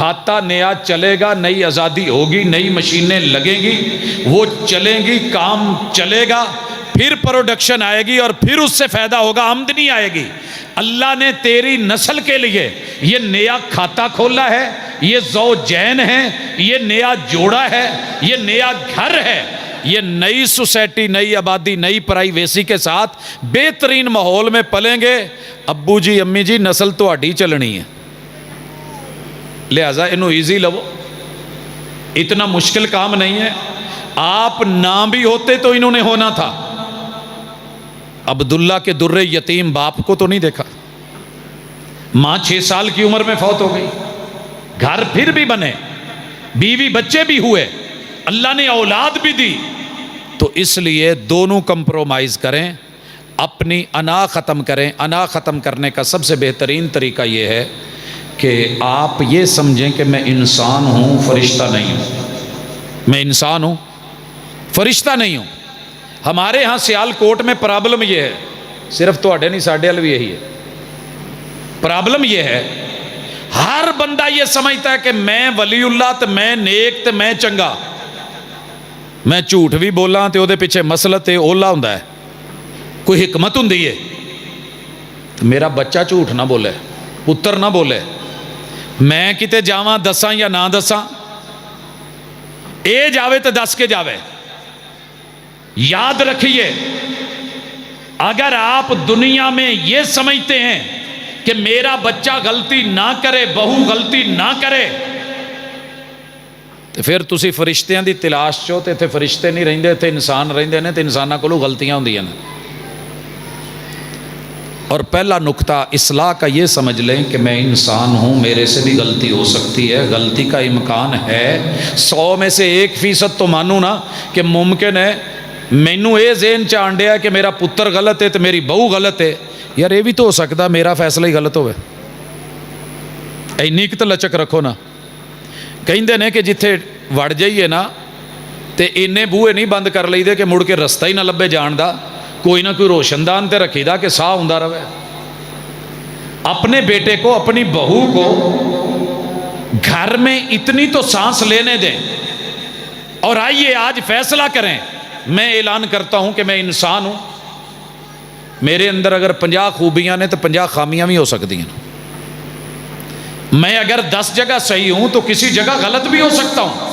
کھاتا نیا چلے گا، نئی آزادی ہوگی، نئی مشینیں لگیں گی، وہ چلیں گی، کام چلے گا، پھر پروڈکشن آئے گی اور پھر اس سے فائدہ ہوگا، آمدنی آئے گی۔ اللہ نے تیری نسل کے لیے یہ نیا کھاتا کھولا ہے، یہ زوجین ہے، یہ نیا جوڑا ہے، یہ نیا گھر ہے، یہ نئی سوسائٹی، نئی آبادی، نئی پرائیویسی کے ساتھ بہترین ماحول میں پلیں گے۔ ابو جی امی جی نسل تو ہڈی چلنی ہے، لہذا انہوں ایزی لو، اتنا مشکل کام نہیں ہے۔ آپ نہ بھی ہوتے تو انہوں نے ہونا تھا۔ عبداللہ کے در یتیم باپ کو تو نہیں دیکھا، ماں 6 سال کی عمر میں فوت ہو گئی، گھر پھر بھی بنے، بیوی بچے بھی ہوئے، اللہ نے اولاد بھی دی۔ تو اس لیے دونوں کمپرومائز کریں، اپنی انا ختم کریں۔ انا ختم کرنے کا سب سے بہترین طریقہ یہ ہے کہ آپ یہ سمجھیں کہ میں انسان ہوں، فرشتہ نہیں ہوں۔ میں انسان ہوں، فرشتہ نہیں ہوں۔ ہمارے ہاں سیال کوٹ میں پرابلم یہ ہے، صرف تواڈے نہیں ساڈے ال بھی یہی ہے، پرابلم یہ ہے ہر بندہ یہ سمجھتا ہے کہ میں ولی اللہ تو میں نیک تو میں چنگا، میں جھوٹ بھی بولاں تے وہ پیچھے مسلط تے اولا ہوندا ہے، کوئی حکمت ہوندی ہے۔ میرا بچہ جھوٹ نہ بولے، پتر نہ بولے، میں کتے جاواں دساں یا نہ دساں، اے جاوے تو دس کے جاوے۔ یاد رکھیے اگر آپ دنیا میں یہ سمجھتے ہیں کہ میرا بچہ غلطی نہ کرے، بہو غلطی نہ کرے، تو پھر تسی فرشتیاں دی تلاش چو، تے تھے فرشتے نہیں رہندے، تھے انسان رہندے نے، تے انساناں کولوں غلطیاں ہوندیاں نے۔ اور پہلا نقطہ اصلاح کا یہ سمجھ لیں کہ میں انسان ہوں، میرے سے بھی غلطی ہو سکتی ہے، غلطی کا امکان ہے۔ 100 میں سے 1% تو مانوں نا کہ ممکن ہے مینوں اے ذہن چ آنڈیا کہ میرا پتر غلط ہے تو میری بہو غلط ہے، یار یہ بھی تو ہو سکتا میرا فیصلہ ہی غلط ہوئے۔ اینی تو لچک رکھو نا، کہندے نے کہ جتھے وڑ جائیے نا تے اینے بوئے نہیں بند کر لئی دے کہ مڑ کے رستہ ہی نہ لبے جان دا، کوئی نہ کوئی روشن دان تے رکھی دا کہ ساہ ہوندا رہے۔ اپنے بیٹے کو، اپنی بہو کو گھر میں اتنی تو سانس لینے دیں، اور آئیے آج فیصلہ کریں۔ میں اعلان کرتا ہوں کہ میں انسان ہوں، میرے اندر اگر 50 خوبیاں نے تو 50 خامیاں بھی ہو سکتی ہیں۔ میں اگر 10 جگہ صحیح ہوں تو کسی جگہ غلط بھی ہو سکتا ہوں۔